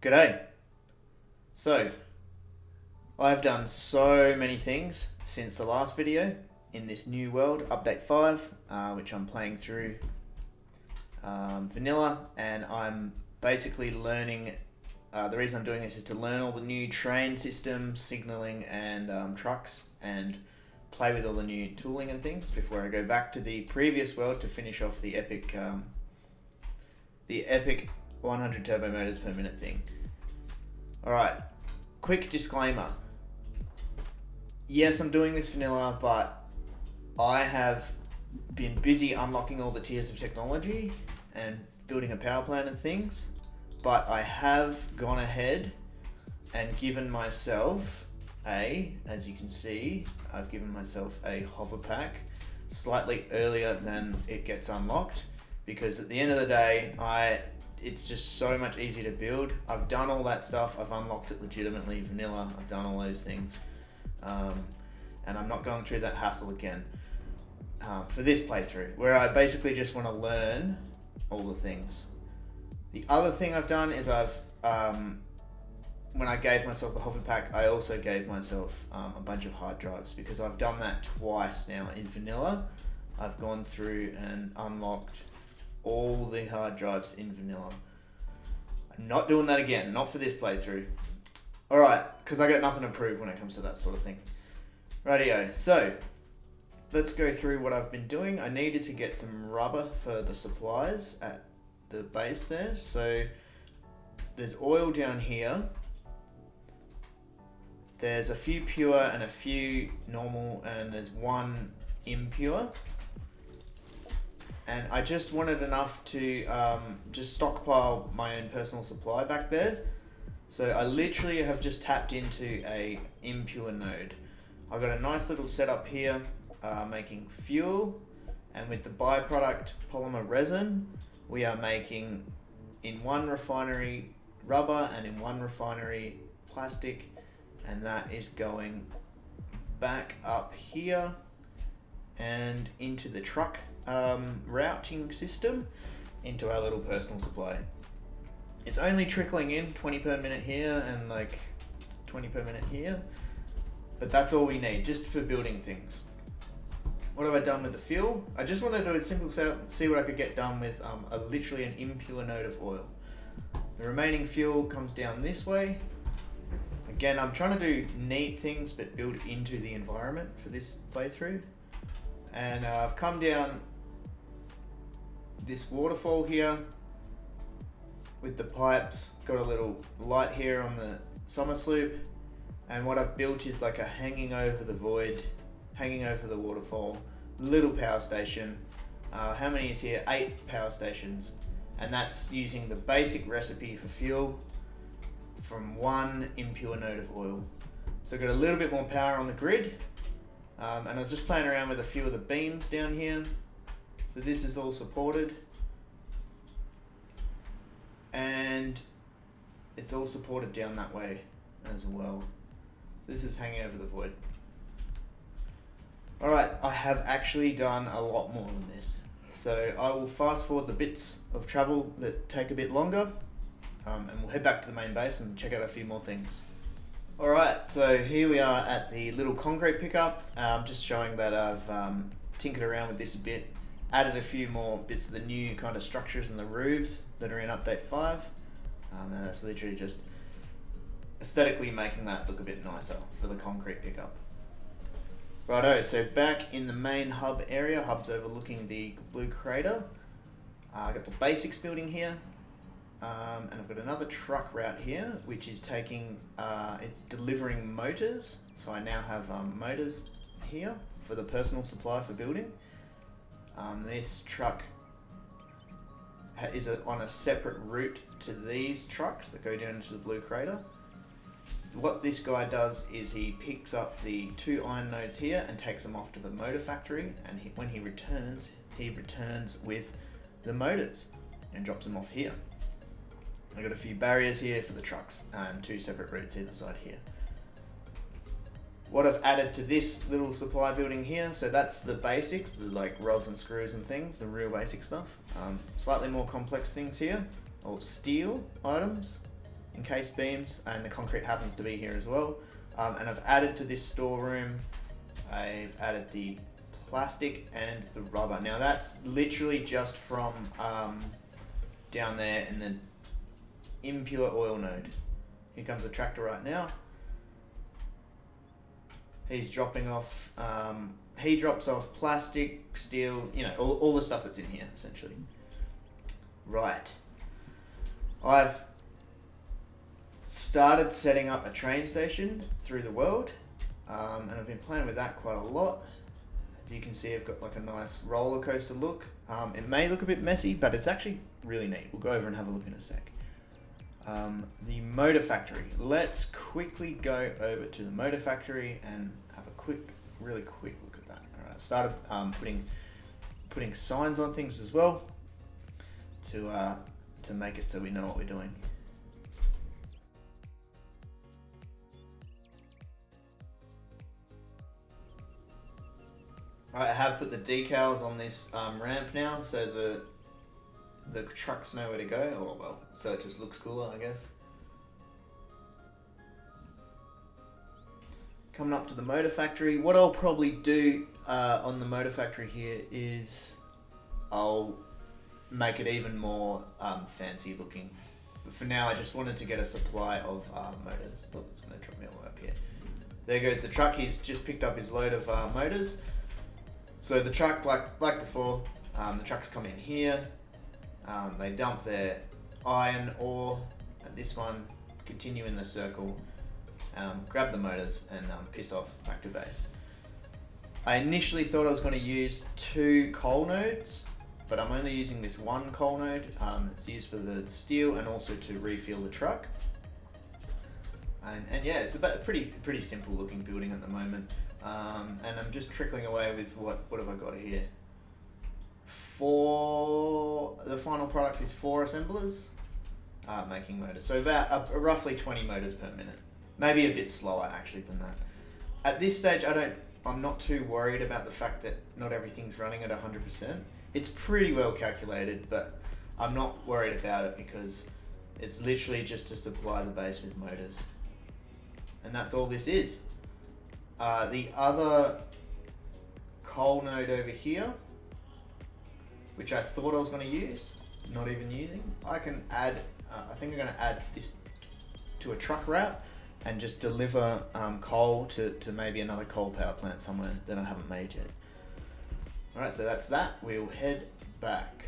G'day. So, I've done so many things since the last video in this new world, update 5, which I'm playing through vanilla, and I'm basically learning, the reason I'm doing this is to learn all the new train systems, signaling and trucks, and play with all the new tooling and things before I go back to the previous world to finish off the epic 100 turbo motors per minute thing. Alright, quick disclaimer. Yes, I'm doing this vanilla, but I have been busy unlocking all the tiers of technology and building a power plant and things, but I have gone ahead and given myself as you can see, I've given myself a hover pack slightly earlier than it gets unlocked, because at the end of the day, it's just so much easier to build. I've done all that stuff. I've unlocked it legitimately vanilla. I've done all those things. And I'm not going through that hassle again for this playthrough, where I basically just want to learn all the things. The other thing I've done is when I gave myself the hover pack, I also gave myself a bunch of hard drives, because I've done that twice now in vanilla. I've gone through and unlocked all the hard drives in vanilla. I'm not doing that again, not for this playthrough. Alright, because I got nothing to prove when it comes to that sort of thing. Rightio, so let's go through what I've been doing. I needed to get some rubber for the supplies at the base there. So there's oil down here. There's a few pure and a few normal, and there's one impure. And I just wanted enough to just stockpile my own personal supply back there. So I literally have just tapped into a impure node. I've got a nice little setup here making fuel, and with the byproduct polymer resin, we are making in one refinery rubber and in one refinery plastic, and that is going back up here and into the truck routing system into our little personal supply. It's only trickling in 20 per minute here and like 20 per minute here, but that's all we need just for building things. What have I done with the fuel? I just want to do a simple setup, see what I could get done with literally an impure node of oil. The remaining fuel comes down this way. Again, I'm trying to do neat things but build into the environment for this playthrough. And I've come down this waterfall here with the pipes, got a little light here on the summer sloop, and what I've built is like a hanging over the void, hanging over the waterfall, little power station. How many is here? 8 power stations, and that's using the basic recipe for fuel from one impure node of oil. So I've got a little bit more power on the grid, and I was just playing around with a few of the beams down here. So this is all supported, and it's all supported down that way as well. This is hanging over the void. Alright, I have actually done a lot more than this. So I will fast forward the bits of travel that take a bit longer, and we'll head back to the main base and check out a few more things. Alright, so here we are at the little concrete pickup. Just showing that I've tinkered around with this a bit, added a few more bits of the new kind of structures and the roofs that are in update 5, and that's literally just aesthetically making that look a bit nicer for the concrete pickup. Righto, so back in the main hub area, hub's overlooking the blue crater. I've got the basics building here, and I've got another truck route here, which is taking, it's delivering motors. So I now have motors here for the personal supply for building. This truck is on a separate route to these trucks that go down into the blue crater. What this guy does is he picks up the 2 iron nodes here and takes them off to the motor factory, and when he returns with the motors and drops them off here. I've got a few barriers here for the trucks and 2 separate routes either side here. What I've added to this little supply building here, so that's the basics, the like rods and screws and things, the real basic stuff. Slightly more complex things here, or steel items. encased beams, and the concrete happens to be here as well. And I've added to this storeroom, I've added the plastic and the rubber. Now that's literally just from down there in the impure oil node. Here comes the tractor right now. He's dropping off, he drops off plastic, steel, you know, all the stuff that's in here essentially. Right. I've started setting up a train station through the world, and I've been playing with that quite a lot. As you can see, I've got like a nice roller coaster look. It may look a bit messy, but it's actually really neat. We'll go over and have a look in a sec. The motor factory. Let's quickly go over to the motor factory and have a really quick look at that. All right, I started putting signs on things as well to make it so we know what we're doing. Alright, I have put the decals on this ramp now, so the trucks know where to go, or well, so it just looks cooler, I guess. Coming up to the motor factory, what I'll probably do on the motor factory here is I'll make it even more fancy looking. But for now, I just wanted to get a supply of motors. Oh, it's going to drop me all the way up here. There goes the truck. He's just picked up his load of motors. So the truck, like before, the trucks come in here. They dump their iron ore at this one, continue in the circle, grab the motors, and piss off back to base. I initially thought I was going to use 2 coal nodes, but I'm only using this 1 coal node. It's used for the steel and also to refuel the truck. And yeah, it's about a pretty simple looking building at the moment. And I'm just trickling away with what have I got here? The final product is 4 assemblers making motors. So about roughly 20 motors per minute. Maybe a bit slower actually than that. At this stage, I'm not too worried about the fact that not everything's running at 100%. It's pretty well calculated, but I'm not worried about it because it's literally just to supply the base with motors. And that's all this is. The other coal node over here, which I thought I was going to use, not even using, I can add, I think I'm going to add this to a truck route and just deliver coal to maybe another coal power plant somewhere that I haven't made yet. Alright, so that's that. We'll head back.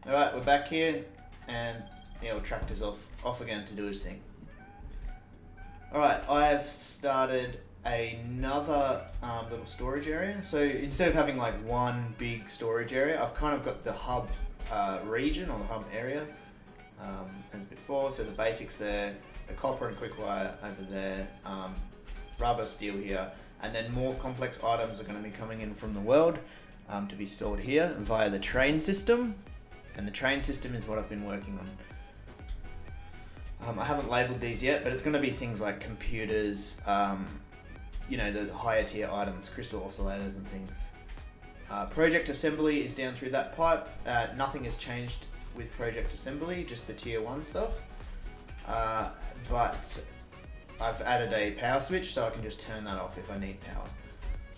Alright, we're back here, and the old tractor's off again to do his thing. Alright, I've started another little storage area. So instead of having like one big storage area, I've kind of got the hub region or the hub area as before. So the basics there, the copper and quick wire over there, rubber, steel here, and then more complex items are going to be coming in from the world to be stored here via the train system. And the train system is what I've been working on. I haven't labelled these yet, but it's going to be things like computers, you know, the higher tier items, crystal oscillators and things. Project assembly is down through that pipe. Nothing has changed with project assembly, just the tier 1 stuff. But I've added a power switch so I can just turn that off if I need power,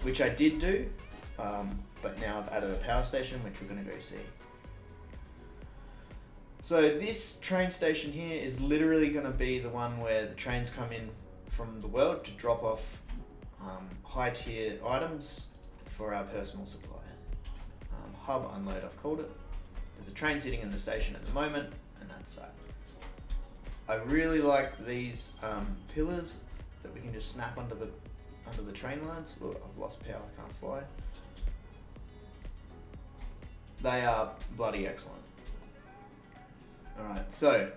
which I did do, but now I've added a power station, which we're going to go see. So this train station here is literally going to be the one where the trains come in from the world to drop off high tier items for our personal supply. Hub unload, I've called it. There's a train sitting in the station at the moment, and that's that. I really like these pillars that we can just snap under the train lines. Oh, I've lost power, I can't fly. They are bloody excellent. Alright, so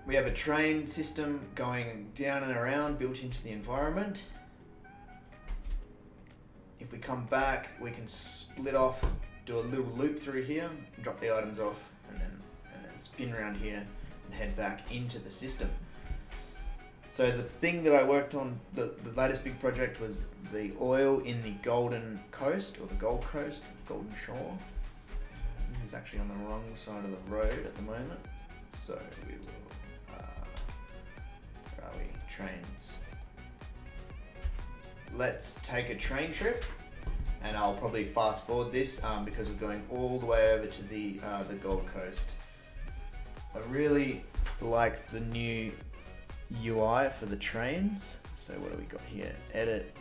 we have a train system going down and around, built into the environment. If we come back, we can split off, do a little loop through here, drop the items off, and then spin around here and head back into the system. So the thing that I worked on, the latest big project, was the oil in the Golden Coast, or the Gold Coast, Golden Shore. is actually on the wrong side of the road at the moment. So we will, where are we? Trains. Let's take a train trip, and I'll probably fast forward this because we're going all the way over to the Gold Coast. I really like the new UI for the trains. So what do we got here? Edit,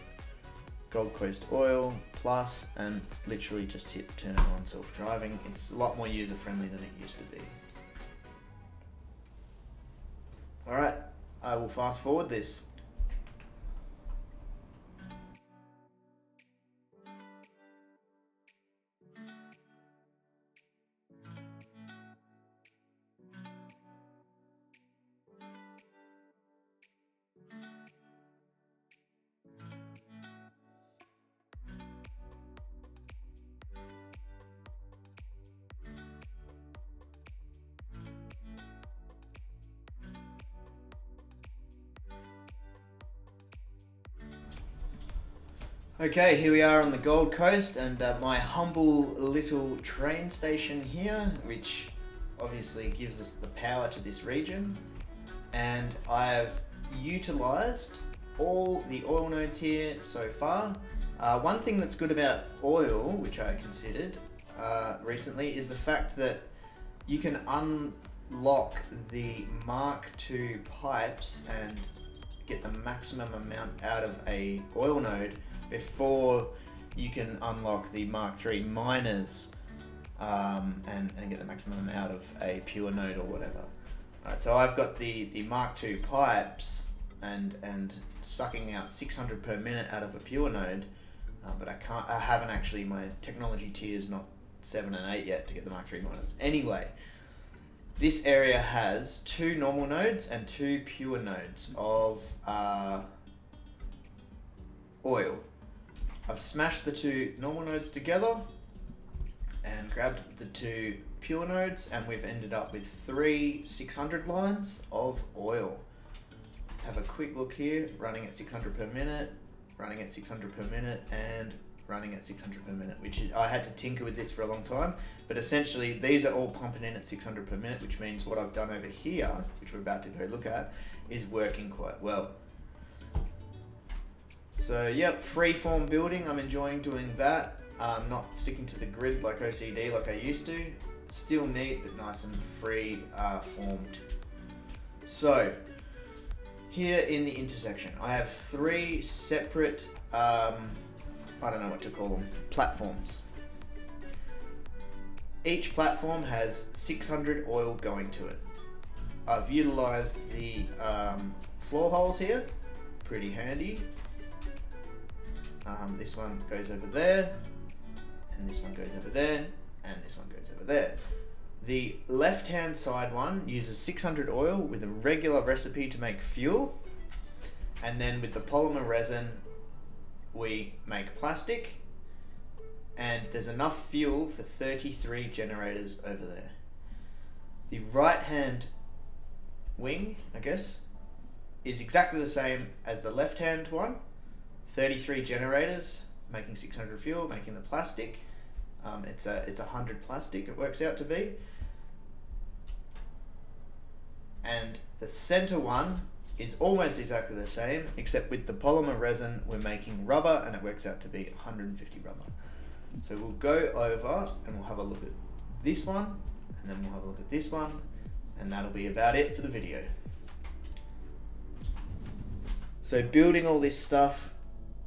Gold Coast Oil, plus, and literally just hit turn on self-driving. It's a lot more user-friendly than it used to be. All right, I will fast forward this. Okay, here we are on the Gold Coast, and my humble little train station here, which obviously gives us the power to this region. And I've utilized all the oil nodes here so far. One thing that's good about oil, which I considered recently, is the fact that you can unlock the Mark II pipes and get the maximum amount out of a oil node before you can unlock the Mark III miners and get the maximum out of a pure node or whatever. Right, so I've got the Mark II pipes and sucking out 600 per minute out of a pure node, but I haven't actually, my technology tier is not 7 and 8 yet to get the Mark III miners. Anyway, this area has 2 normal nodes and 2 pure nodes of oil. I've smashed the 2 normal nodes together and grabbed the 2 pure nodes, and we've ended up with 3 600 lines of oil. Let's have a quick look here, running at 600 per minute, running at 600 per minute, and running at 600 per minute, which is, I had to tinker with this for a long time, but essentially these are all pumping in at 600 per minute, which means what I've done over here, which we're about to go look at, is working quite well. So yep, freeform building, I'm enjoying doing that. Not sticking to the grid like OCD like I used to. Still neat, but nice and free formed. So here in the intersection, I have 3 separate, I don't know what to call them, platforms. Each platform has 600 oil going to it. I've utilized the floor holes here, pretty handy. This one goes over there, and this one goes over there, and this one goes over there. The left-hand side one uses 600 oil with a regular recipe to make fuel, and then with the polymer resin, we make plastic, and there's enough fuel for 33 generators over there. The right-hand wing, I guess, is exactly the same as the left-hand one. 33 generators, making 600 fuel, making the plastic. It's 100 plastic, it works out to be. And the center one is almost exactly the same, except with the polymer resin, we're making rubber, and it works out to be 150 rubber. So we'll go over and we'll have a look at this one, and then we'll have a look at this one, and that'll be about it for the video. So building all this stuff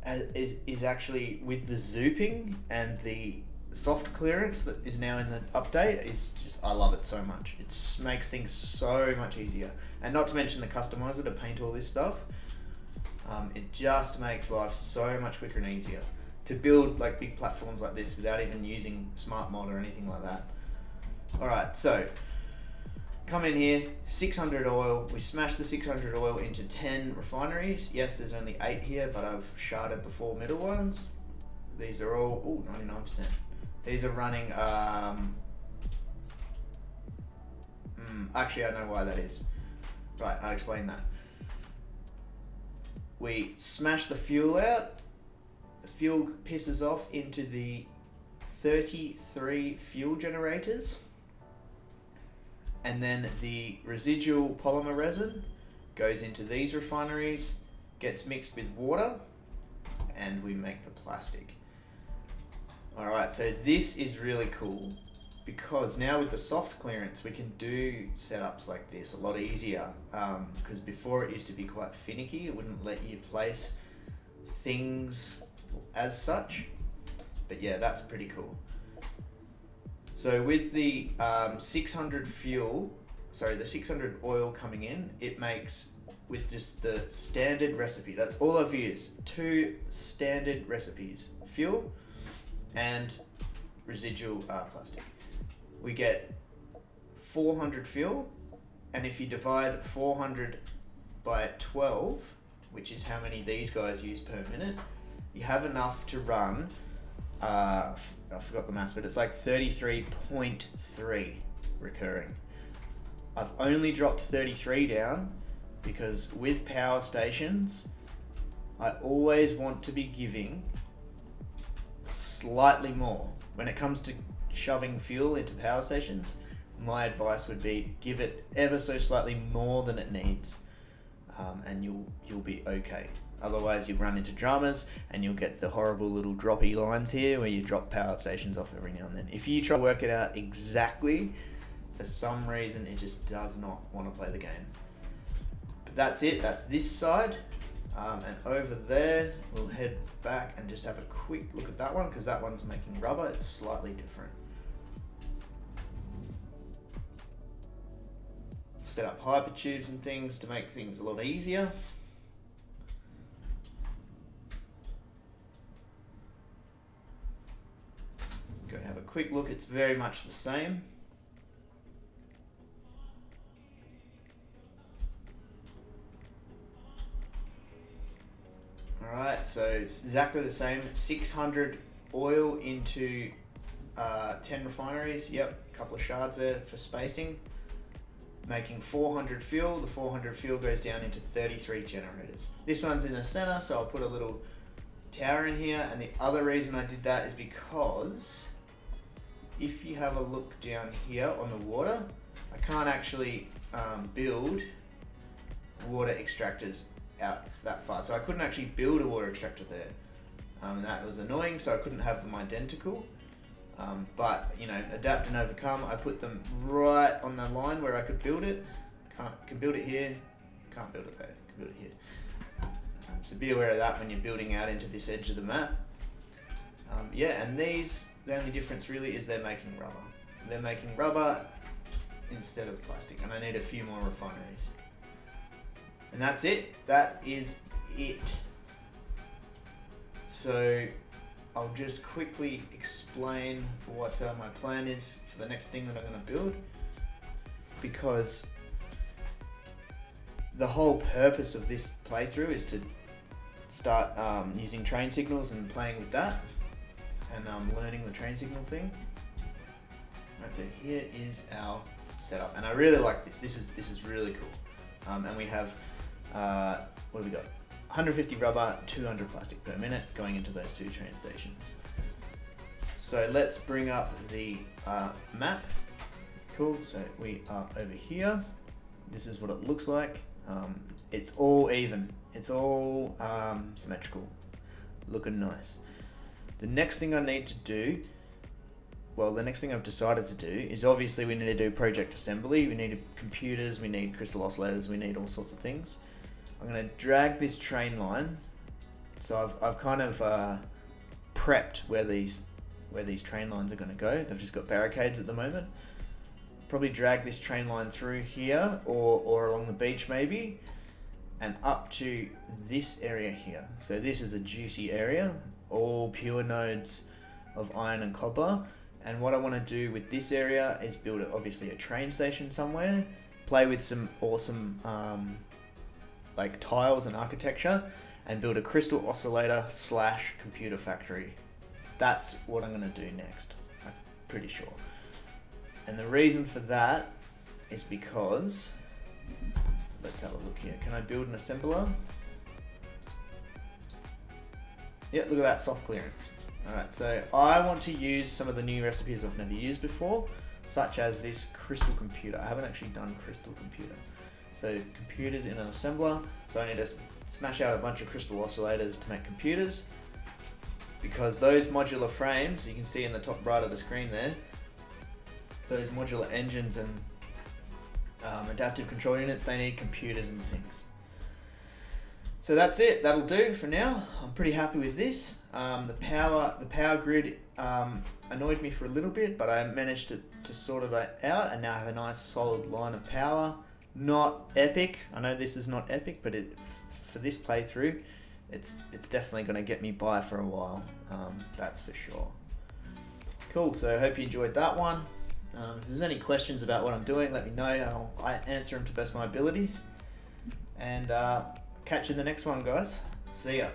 is actually with the zooping and the soft clearance that is now in the update. It's just, I love it so much. It makes things so much easier, and not to mention the customizer to paint all this stuff. It just makes life so much quicker and easier to build like big platforms like this without even using smart mod or anything like that. All right, so come in here, 600 oil. We smash the 600 oil into 10 refineries. Yes, there's only 8 here, but I've sharded the 4 middle ones. These are all, 99%. These are running, actually I know why that is. Right, I'll explain that. We smash the fuel out. The fuel pisses off into the 33 fuel generators, and then the residual polymer resin goes into these refineries, gets mixed with water, and we make the plastic. Alright, so this is really cool because now with the soft clearance we can do setups like this a lot easier, because before it used to be quite finicky. It wouldn't let you place things as such, but yeah, that's pretty cool. So with the 600 the 600 oil coming in, it makes, with just the standard recipe, that's all I've used, 2 standard recipes, fuel and residual plastic. We get 400 fuel, and if you divide 400 by 12, which is how many these guys use per minute, you have enough to run, I forgot the maths, but it's like 33.3 recurring. I've only dropped 33 down because with power stations, I always want to be giving slightly more. When it comes to shoving fuel into power stations, my advice would be give it ever so slightly more than it needs, and you'll be okay. Otherwise you run into dramas and you'll get the horrible little droppy lines here where you drop power stations off every now and then. If you try to work it out exactly, for some reason it just does not want to play the game. But that's it, that's this side. And over there, we'll head back and just have a quick look at that one, because that one's making rubber. It's slightly different. Set up hypertubes and things to make things a lot easier. Go have a quick look. It's very much the same. Alright, so it's exactly the same. 600 oil into 10 refineries. Yep, a couple of shards there for spacing. Making 400 fuel. The 400 fuel goes down into 33 generators. This one's in the center, so I'll put a little tower in here. And the other reason I did that is because if you have a look down here on the water, I can't actually build water extractors out that far. So I couldn't actually build a water extractor there. And that was annoying, so I couldn't have them identical. But, you know, adapt and overcome. I put them right on the line where I could build it. Can build it here, can't build it there, can build it here. So be aware of that when you're building out into this edge of the map. Yeah, and these, the only difference really is they're making rubber. They're making rubber instead of plastic, and I need a few more refineries. And that's it. That is it. So I'll just quickly explain what my plan is for the next thing that I'm going to build, because the whole purpose of this playthrough is to start using train signals and playing with that, and learning the train signal thing. Right, so here is our setup, and I really like this. This is really cool. And we have what have we got? 150 rubber, 200 plastic per minute going into those 2 train stations. So let's bring up the map. Cool, so we are over here. This is what it looks like. It's all even. It's all symmetrical. Looking nice. The next thing I need to do, well, the next thing I've decided to do is obviously we need to do project assembly. We need computers, we need crystal oscillators, we need all sorts of things. I'm going to drag this train line. So I've kind of prepped where these train lines are going to go. They've just got barricades at the moment. Probably drag this train line through here or along the beach maybe, and up to this area here. So this is a juicy area, all pure nodes of iron and copper. And what I want to do with this area is build obviously a train station somewhere, play with some awesome like tiles and architecture, and build a crystal oscillator / computer factory. That's what I'm going to do next, I'm pretty sure. And the reason for that is because, let's have a look here. Can I build an assembler? Yeah, look at that soft clearance. Alright, so I want to use some of the new recipes I've never used before, such as this crystal computer. I haven't actually done crystal computer. So computers in an assembler, so I need to smash out a bunch of crystal oscillators to make computers, because those modular frames, you can see in the top right of the screen there, those modular engines and adaptive control units, they need computers and things. So that's it, that'll do for now. I'm pretty happy with this. The power grid annoyed me for a little bit, but I managed to sort it out, and now I have a nice solid line of power. Not epic, I know this is not epic, but for this playthrough, it's definitely going to get me by for a while, that's for sure. Cool, so I hope you enjoyed that one. If there's any questions about what I'm doing, let me know, and I'll answer them to best of my abilities. And catch you in the next one, guys. See ya.